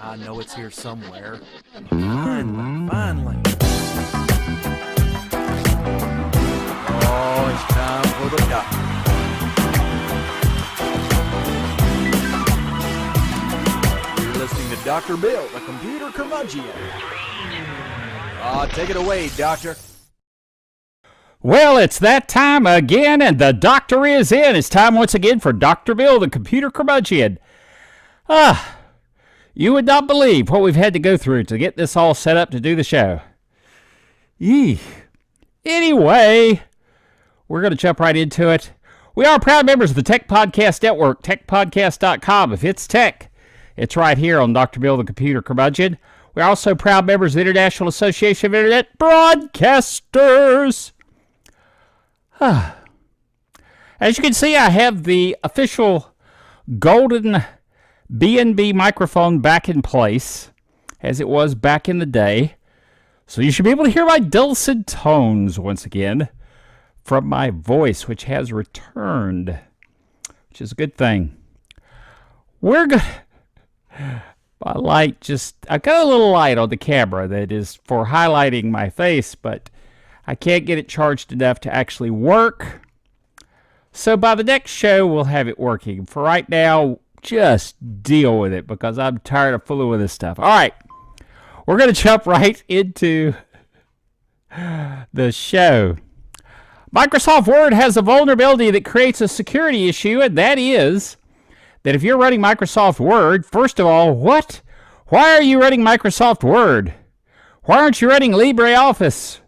I know it's here somewhere. Finally. Oh, it's time for the doctor. You're listening to Dr. Bill, the computer curmudgeon. Take it away, doctor. Well, it's that time again, and the doctor is in. It's time once again for Dr. Bill, the computer curmudgeon. You would not believe what we've had to go through to get this all set up to do the show. Yee. Anyway, we're going to jump right into it. We are proud members of the Tech Podcast Network, techpodcast.com. If it's tech, it's right here on Dr. Bill, the computer curmudgeon. We're also proud members of the International Association of Internet Broadcasters. As you can see, I have the official golden B&B microphone back in place, as it was back in the day. So you should be able to hear my dulcet tones once again from my voice, which has returned, which is a good thing. We're good. My light I got a little light on the camera that is for highlighting my face, but I can't get it charged enough to actually work. So by the next show, we'll have it working. For right now, just deal with it because I'm tired of fooling with this stuff. All right, we're going to jump right into the show. Microsoft Word has a vulnerability that creates a security issue, and that is that if you're running Microsoft Word, first of all, what? Why are you running Microsoft Word? Why aren't you running LibreOffice?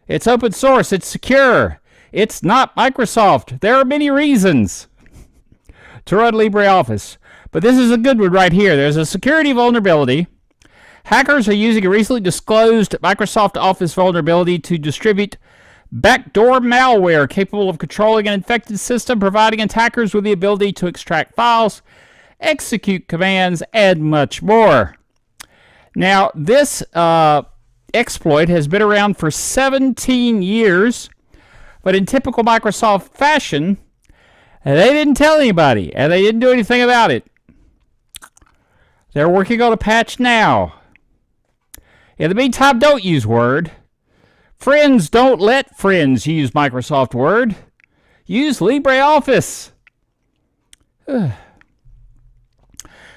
It's open source. It's secure. It's not Microsoft. There are many reasons to run LibreOffice, but this is a good one right here. There's a security vulnerability. Hackers are using a recently disclosed Microsoft Office vulnerability to distribute backdoor malware capable of controlling an infected system, providing attackers with the ability to extract files, execute commands, and much more. Now, this exploit has been around for 17 years, but in typical Microsoft fashion, they didn't tell anybody, and they didn't do anything about it. They're working on a patch now. In the meantime, don't use Word. Friends, don't let friends use Microsoft Word. Use LibreOffice.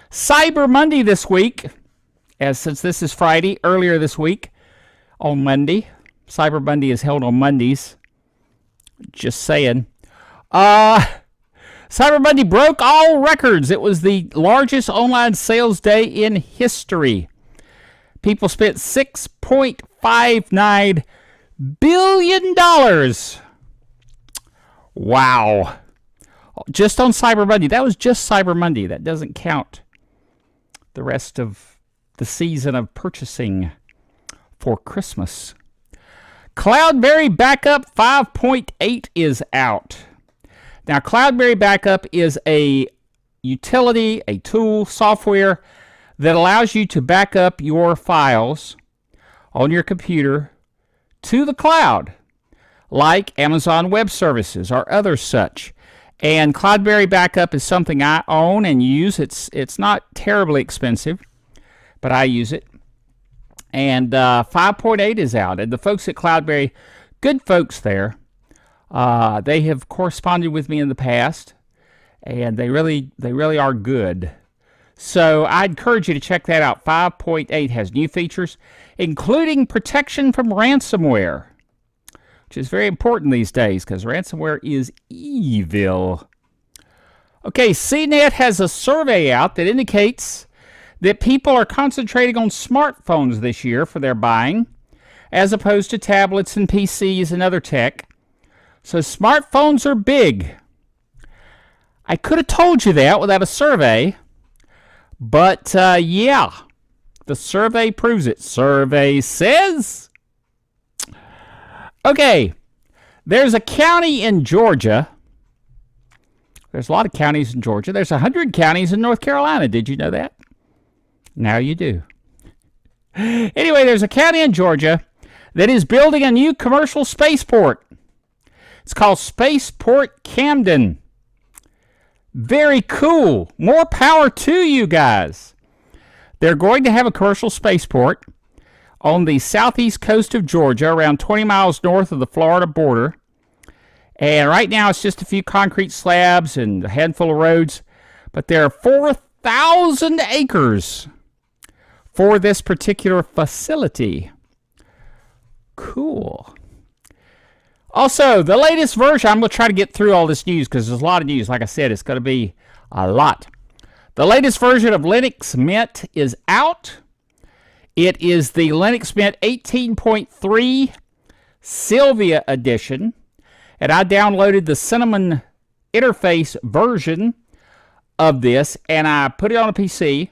Cyber Monday this week, since this is Friday, earlier this week, on Monday. Cyber Monday is held on Mondays. Just saying. Cyber Monday broke all records. It was the largest online sales day in history. People spent $6.59 billion. Wow. Just on Cyber Monday. That was just Cyber Monday. That doesn't count the rest of the season of purchasing for Christmas. Cloudberry Backup 5.8 is out. Now, Cloudberry Backup is a utility, a tool, software that allows you to back up your files on your computer to the cloud, like Amazon Web Services or other such. And Cloudberry Backup is something I own and use. It's not terribly expensive, but I use it. And 5.8 is out. And the folks at Cloudberry, good folks there. They have corresponded with me in the past, and they really are good. So I encourage you to check that out. 5.8 has new features, including protection from ransomware, which is very important these days because ransomware is evil. Okay, CNET has a survey out that indicates that people are concentrating on smartphones this year for their buying, as opposed to tablets and PCs and other tech. So smartphones are big. I could have told you that without a survey, but yeah, the survey proves it. Survey says. Okay, there's a county in Georgia. There's a lot of counties in Georgia. There's 100 counties in North Carolina. Did you know that? Now you do. Anyway, there's a county in Georgia that is building a new commercial spaceport. It's called Spaceport Camden. Very cool. More power to you guys. They're going to have a commercial spaceport on the southeast coast of Georgia, around 20 miles north of the Florida border. And right now it's just a few concrete slabs and a handful of roads. But there are 4,000 acres for this particular facility. Cool. Also, the latest version, I'm going to try to get through all this news because there's a lot of news. Like I said, it's going to be a lot. The latest version of Linux Mint is out. It is the Linux Mint 18.3 Sylvia edition. And I downloaded the Cinnamon interface version of this, and I put it on a PC.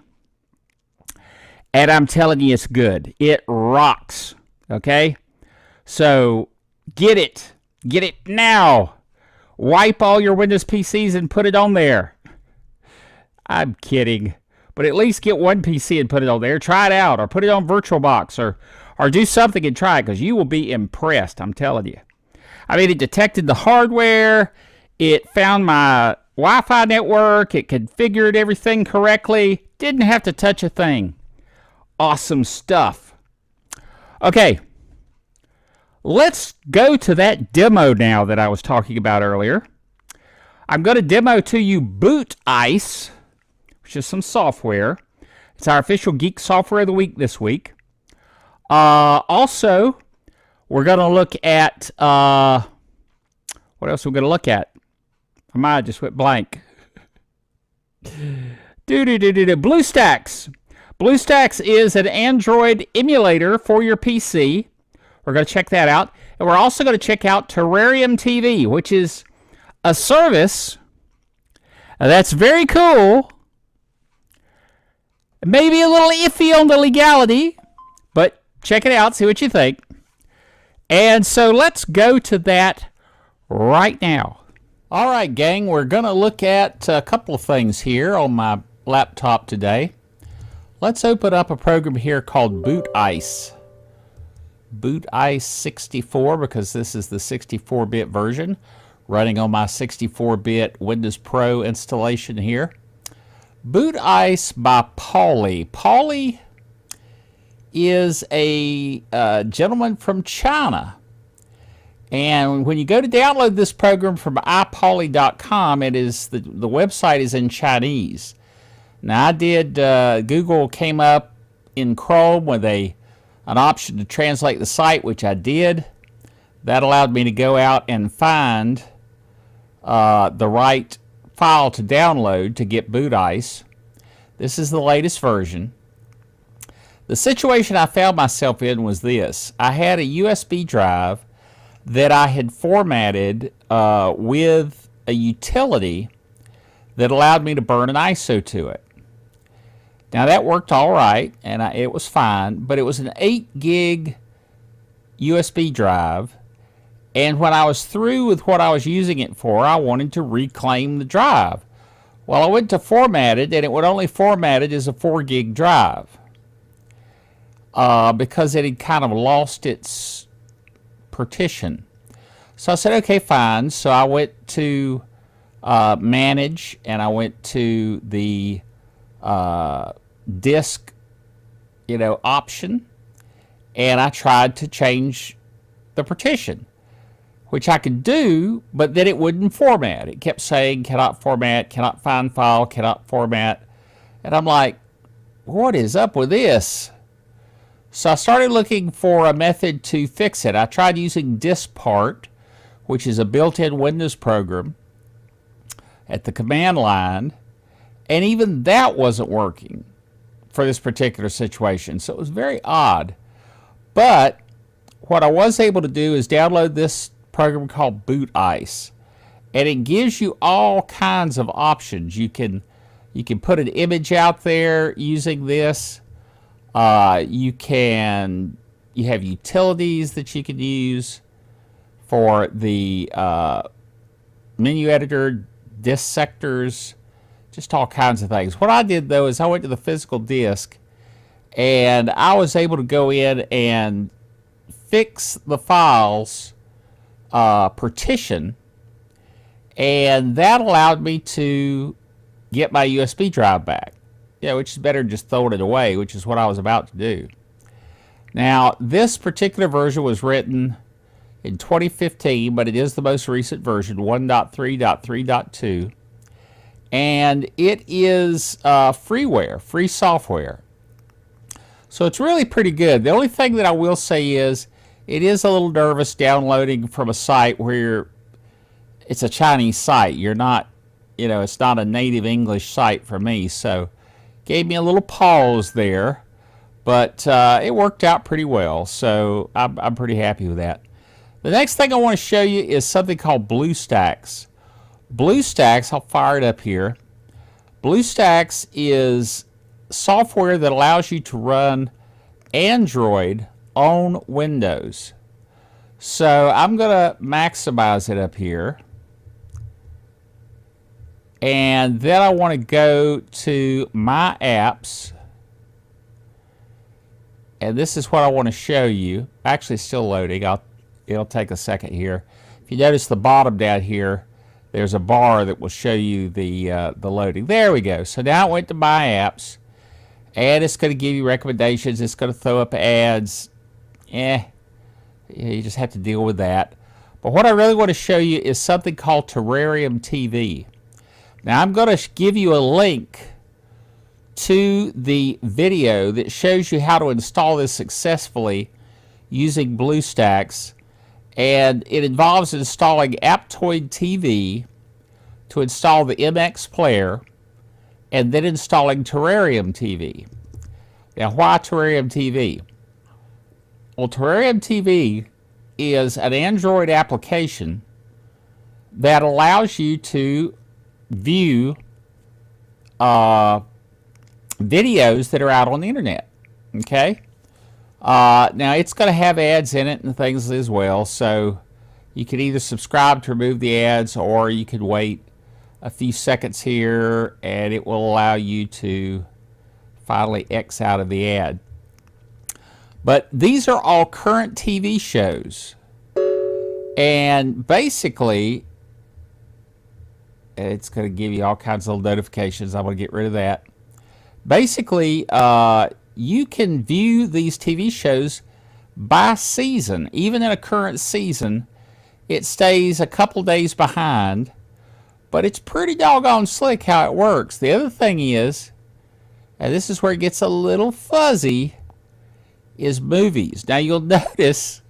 And I'm telling you, it's good. It rocks. Okay? So, get it. Get it now. Wipe all your Windows PCs and put it on there. I'm kidding. But at least get one PC and put it on there. Try it out. Or put it on VirtualBox. Or do something and try it. Because you will be impressed. I'm telling you. I mean, it detected the hardware. It found my Wi-Fi network. It configured everything correctly. Didn't have to touch a thing. Awesome stuff. Okay. Let's go to that demo now that I was talking about earlier. I'm going to demo to you Boot Ice, which is some software. It's our official Geek Software of the Week this week. Also, we're going to look at, what else are we going to look at? My mind just went blank. BlueStacks. BlueStacks is an Android emulator for your PC. We're going to check that out. And we're also going to check out Terrarium TV, which is a service that's very cool. Maybe a little iffy on the legality, but check it out, see what you think. And so let's go to that right now. All right, gang, we're going to look at a couple of things here on my laptop today. Let's open up a program here called Boot Ice. Boot Ice 64, because this is the 64-bit version running on my 64-bit Windows Pro installation here. Boot Ice by Paulie. Paulie is a gentleman from China. And when you go to download this program from iPaulie.com, it is the website is in Chinese. Now I did, Google came up in Chrome with an option to translate the site, which I did. That allowed me to go out and find the right file to download to get Boot Ice. This is the latest version. The situation I found myself in was this. I had a USB drive that I had formatted with a utility that allowed me to burn an ISO to it. Now that worked all right, and it was fine, but it was an 8 gig USB drive, and when I was through with what I was using it for, I wanted to reclaim the drive. Well, I went to format it, and it would only format it as a 4 gig drive because it had kind of lost its partition. So I said, okay, fine. So I went to manage, and I went to the disk, option, and I tried to change the partition, which I could do, but then it wouldn't format. It kept saying, cannot format, cannot find file, cannot format. And I'm like, what is up with this? So I started looking for a method to fix it. I tried using DiskPart, which is a built-in Windows program, at the command line, and even that wasn't working for this particular situation. So it was very odd. But what I was able to do is download this program called Boot Ice, and it gives you all kinds of options. You can put an image out there using this. You have utilities that you can use for the menu editor, disk sectors, just all kinds of things. What I did though is I went to the physical disk, and I was able to go in and fix the files partition, and that allowed me to get my USB drive back. Yeah, which is better than just throwing it away, which is what I was about to do. Now, this particular version was written in 2015, but it is the most recent version, 1.3.3.2. And it is freeware, free software. So it's really pretty good. The only thing that I will say is it is a little nervous downloading from a site where it's a Chinese site. You're not, it's not a native English site for me. So gave me a little pause there, but it worked out pretty well. So I'm pretty happy with that. The next thing I want to show you is something called BlueStacks. BlueStacks, I'll fire it up here. BlueStacks is software that allows you to run Android on Windows. So I'm going to maximize it up here. And then I want to go to My Apps. And this is what I want to show you. Actually, it's still loading. It'll take a second here. If you notice the bottom down here, there's a bar that will show you the loading. There we go. So now it went to My Apps, and it's going to give you recommendations. It's going to throw up ads. You just have to deal with that. But what I really want to show you is something called Terrarium TV. Now I'm going to give you a link to the video that shows you how to install this successfully using BlueStacks. And it involves installing Aptoid TV to install the MX player, and then installing Terrarium TV. Now, why Terrarium TV? Well, Terrarium TV is an Android application that allows you to view videos that are out on the internet. Okay? Now, it's going to have ads in it and things as well, so you can either subscribe to remove the ads, or you can wait a few seconds here and it will allow you to finally X out of the ad. But these are all current TV shows, and basically it's going to give you all kinds of notifications. I'm going to get rid of that. Basically, you can view these TV shows by season. Even in a current season, it stays a couple days behind, but it's pretty doggone slick how it works. The other thing is, and this is where it gets a little fuzzy, is movies. Now you'll notice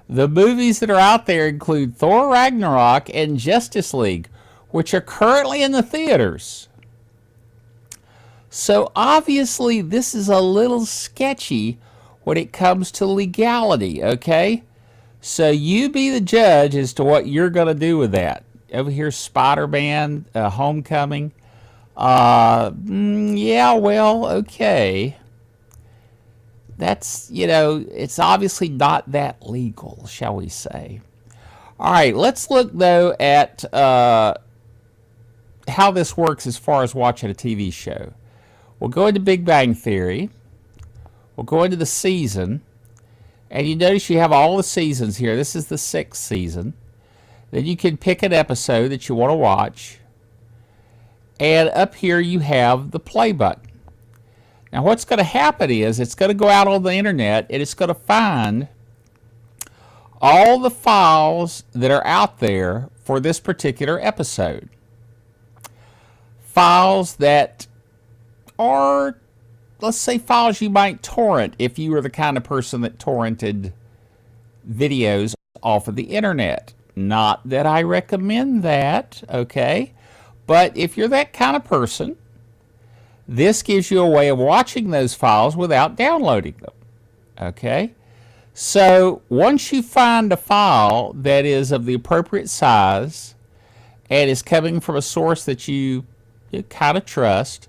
the movies that are out there include Thor Ragnarok and Justice League, which are currently in the theaters. So obviously this is a little sketchy when it comes to legality, okay? So you be the judge as to what you're going to do with that. Over here, Spider-Man, Homecoming. Yeah, well, okay. That's, it's obviously not that legal, shall we say. All right, let's look, though, at how this works as far as watching a TV show. We'll go into Big Bang Theory. We'll go into the season. And you notice you have all the seasons here. This is the 6th season. Then you can pick an episode that you want to watch. And up here you have the play button. Now what's going to happen is it's going to go out on the internet and it's going to find all the files that are out there for this particular episode. Files that are, let's say, files you might torrent if you were the kind of person that torrented videos off of the internet. Not that I recommend that, okay? But if you're that kind of person, this gives you a way of watching those files without downloading them, okay? So once you find a file that is of the appropriate size and is coming from a source that you kind of trust,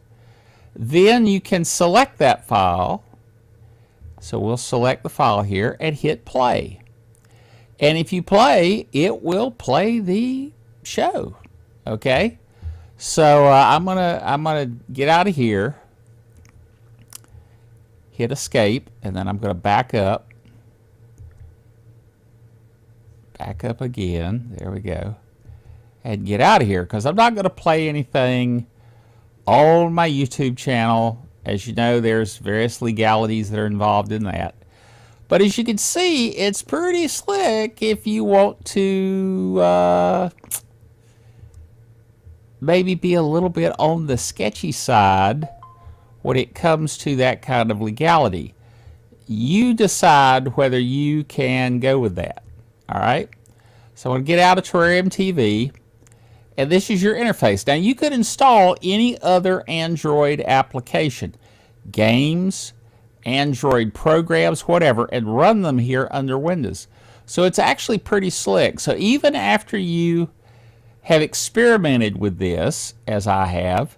then you can select that file. So we'll select the file here and hit play. And if you play, it will play the show. Okay? So I'm gonna get out of here, hit escape, and then I'm gonna back up again. There we go. And get out of here, because I'm not gonna play anything on my YouTube channel. As you know, there's various legalities that are involved in that. But as you can see, it's pretty slick if you want to maybe be a little bit on the sketchy side when it comes to that kind of legality. You decide whether you can go with that. All right? So I'm going to get out of Terrarium TV, and this is your interface. Now, you could install any other Android application, games, Android programs, whatever, and run them here under Windows. So it's actually pretty slick. So even after you have experimented with this, as I have,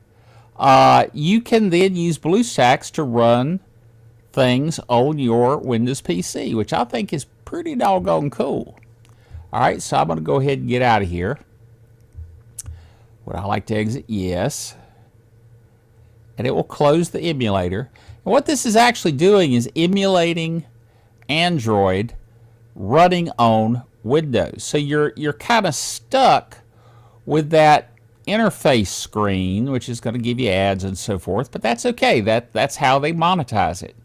you can then use BlueStacks to run things on your Windows PC, which I think is pretty doggone cool. All right, so I'm going to go ahead and get out of here. Would I like to exit? Yes. And it will close the emulator. And what this is actually doing is emulating Android running on Windows. So you're kind of stuck with that interface screen, which is going to give you ads and so forth, but that's okay. That's how they monetize it.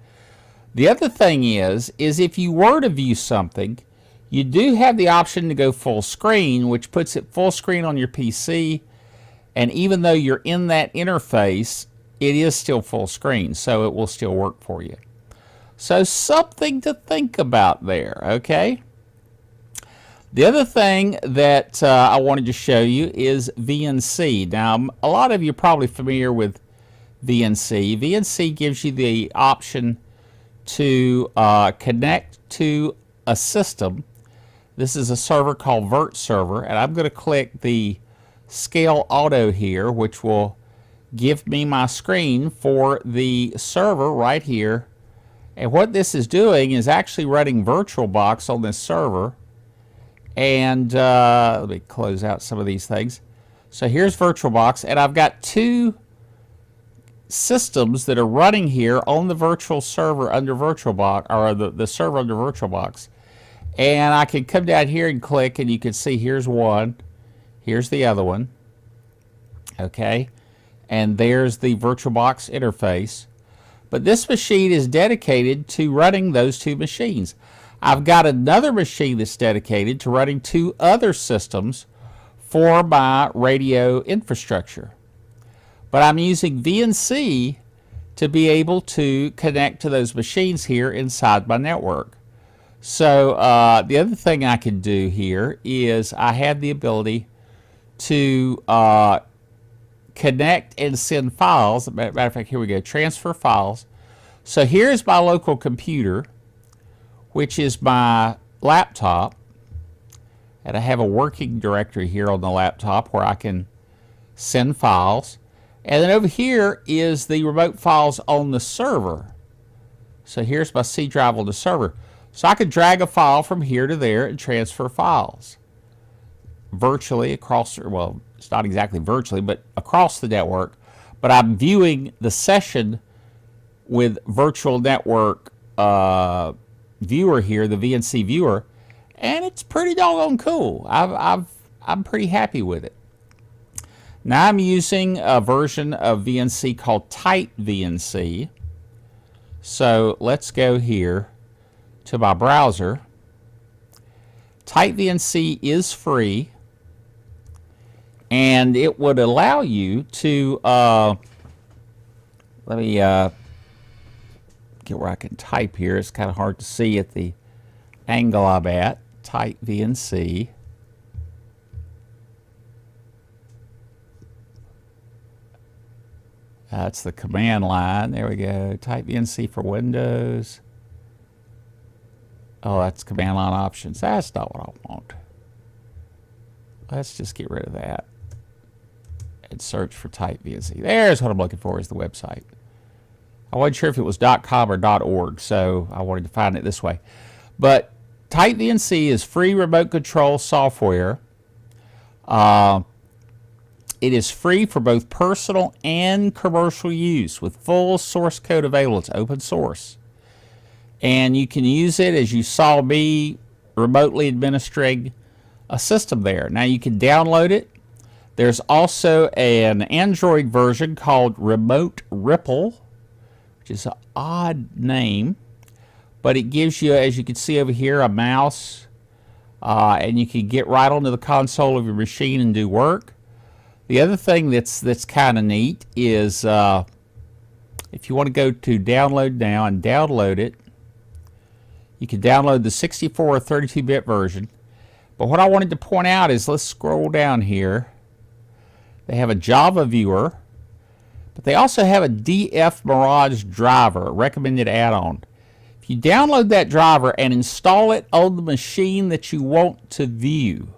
The other thing is if you were to view something, you do have the option to go full screen, which puts it full screen on your PC, and even though you're in that interface, it is still full screen, so it will still work for you. So something to think about there, okay? The other thing that I wanted to show you is VNC. Now, a lot of you are probably familiar with VNC. VNC gives you the option to connect to a system. This is a server called Vert Server, and I'm going to click the Scale Auto here, which will give me my screen for the server right here. And what this is doing is actually running VirtualBox on this server. And let me close out some of these things. So here's VirtualBox, and I've got two systems that are running here on the virtual server under VirtualBox, or the server under VirtualBox. And I can come down here and click, and you can see here's one, here's the other one. Okay, and there's the VirtualBox interface. But this machine is dedicated to running those two machines. I've got another machine that's dedicated to running two other systems for my radio infrastructure. But I'm using VNC to be able to connect to those machines here inside my network. So the other thing I can do here is I have the ability to connect and send files. Matter of fact, here we go, transfer files. So here's my local computer, which is my laptop, and I have a working directory here on the laptop where I can send files. And then over here is the remote files on the server. So here's my C drive on the server. So I could drag a file from here to there and transfer files virtually across, well, it's not exactly virtually, but across the network. But I'm viewing the session with virtual network viewer here, the VNC viewer, and it's pretty doggone cool. I'm pretty happy with it. Now I'm using a version of VNC called Tight VNC. So let's go here to my browser. Tight VNC is free, and it would allow you to let me get where I can type here. It's kind of hard to see at the angle I'm at. Tight VNC. That's the command line. There we go. Tight VNC for Windows. Oh, that's command line options. That's not what I want. Let's just get rid of that and search for Tight VNC. There's what I'm looking for, is the website. I wasn't sure if it was .com or .org, so I wanted to find it this way. But Tight VNC is free remote control software. It is free for both personal and commercial use with full source code available. It's open source. And you can use it, as you saw me remotely administering a system there. Now you can download it. There's also an Android version called Remote Ripple, which is an odd name, but it gives you, as you can see over here, a mouse, and you can get right onto the console of your machine and do work. The other thing that's kind of neat is if you want to go to download now and download it, you can download the 64 or 32-bit version. But what I wanted to point out is, let's scroll down here. They have a Java viewer, but they also have a DF Mirage driver, a recommended add-on. If you download that driver and install it on the machine that you want to view.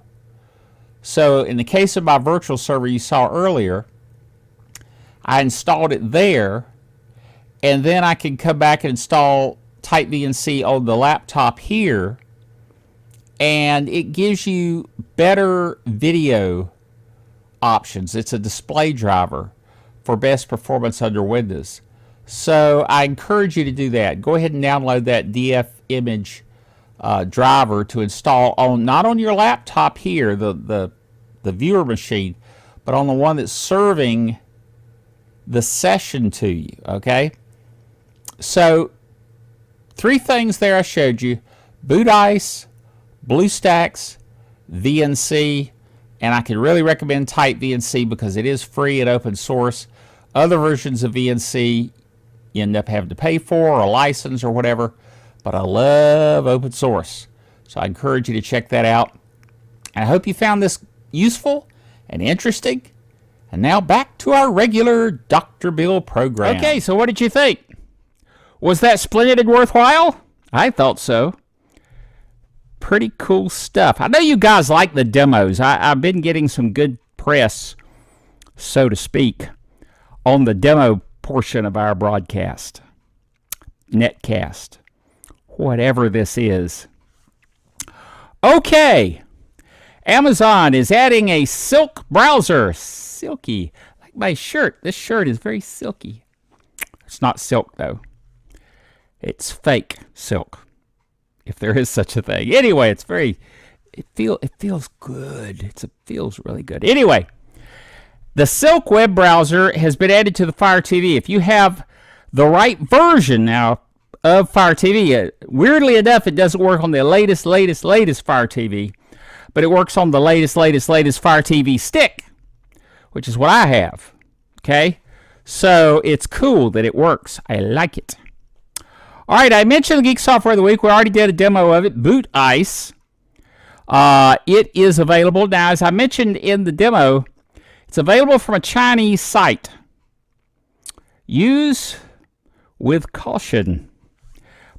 So in the case of my virtual server you saw earlier, I installed it there, and then I can come back and install Type VNC on the laptop here, and it gives you better video options. It's a display driver for best performance under Windows. So I encourage you to do that. Go ahead and download that DF image driver to install on, not on your laptop here, the viewer machine, but on the one that's serving the session to you, okay? So 3 things there I showed you: Boot Ice, BlueStacks, VNC, and I can really recommend Type VNC because it is free and open source. Other versions of VNC you end up having to pay for, or a license or whatever, but I love open source. So I encourage you to check that out. And I hope you found this useful and interesting. And now back to our regular Dr. Bill program. Okay, so what did you think? Was that splendid and worthwhile? I thought so. Pretty cool stuff. I know you guys like the demos. I've been getting some good press, so to speak, on the demo portion of our broadcast, netcast, whatever this is. Okay, Amazon is adding a silk browser. Silky, like my shirt. This shirt is very silky. It's not silk though. It's fake silk, if there is such a thing. Anyway, it's very, it feels good. It feels really good. Anyway, the Silk web browser has been added to the Fire TV. If you have the right version now of Fire TV, weirdly enough, it doesn't work on the latest Fire TV, but it works on the latest Fire TV stick, which is what I have. Okay, so it's cool that it works. I like it. All right, I mentioned the Geek Software of the Week. We already did a demo of it, Boot Ice. It is available now. As I mentioned in the demo, it's available from a Chinese site. Use with caution.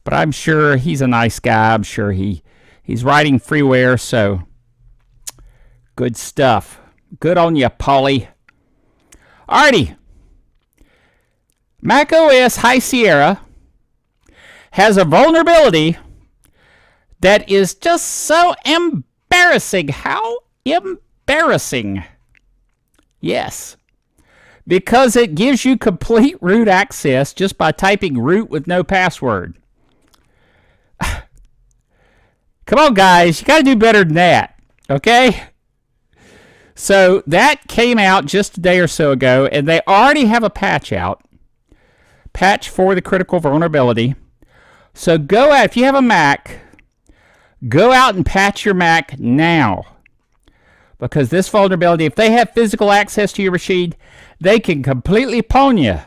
But I'm sure he's a nice guy. I'm sure he's writing freeware, so good stuff. Good on you, Polly. Alrighty. Mac OS High Sierra has a vulnerability that is just so embarrassing. How embarrassing. Yes. Because it gives you complete root access just by typing root with no password. Come on, guys. You got to do better than that. Okay? So that came out just a day or so ago, and they already have a patch out. Patch for the critical vulnerability. So go out, if you have a Mac, go out and patch your Mac now. Because this vulnerability, if they have physical access to your machine, they can completely pawn you.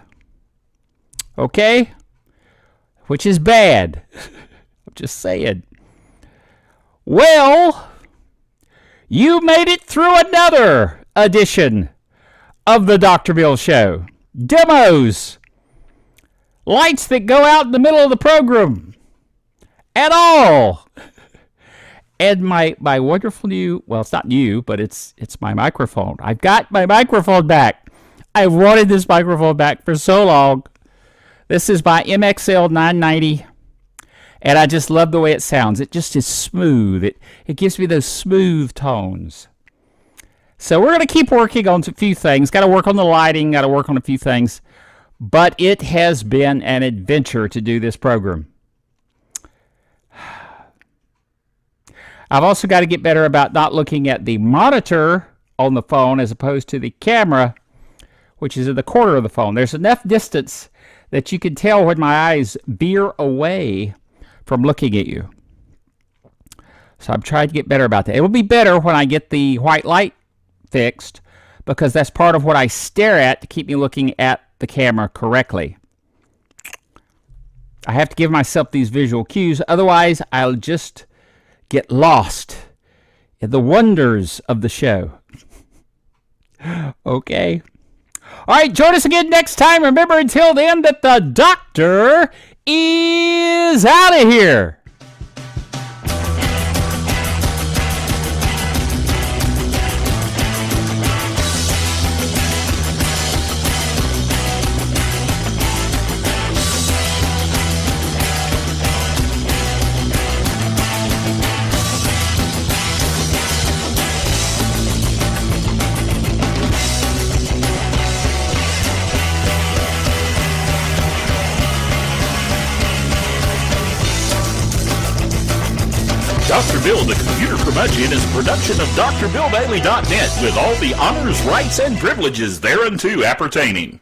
Okay? Which is bad. I'm just saying. Well, you made it through another edition of the Dr. Bill Show. Demos. Lights that go out in the middle of the program. At all. And my wonderful new, well, it's not new, but it's my microphone. I've got my microphone back. I've wanted this microphone back for so long. This is my MXL 990. And I just love the way it sounds. It just is smooth. It gives me those smooth tones. So we're going to keep working on a few things. Got to work on the lighting. Got to work on a few things. But it has been an adventure to do this program. I've also got to get better about not looking at the monitor on the phone as opposed to the camera, which is in the corner of the phone. There's enough distance that you can tell when my eyes veer away from looking at you. So I'm trying to get better about that. It will be better when I get the white light fixed, because that's part of what I stare at to keep me looking at the camera correctly. I have to give myself these visual cues, otherwise I'll just get lost in the wonders of the show. Okay. All right, join us again next time. Remember, until then, that the doctor is out of here. Dr. Bill, the Computer Curmudgeon, is a production of DrBillDaily.net with all the honors, rights, and privileges thereunto appertaining.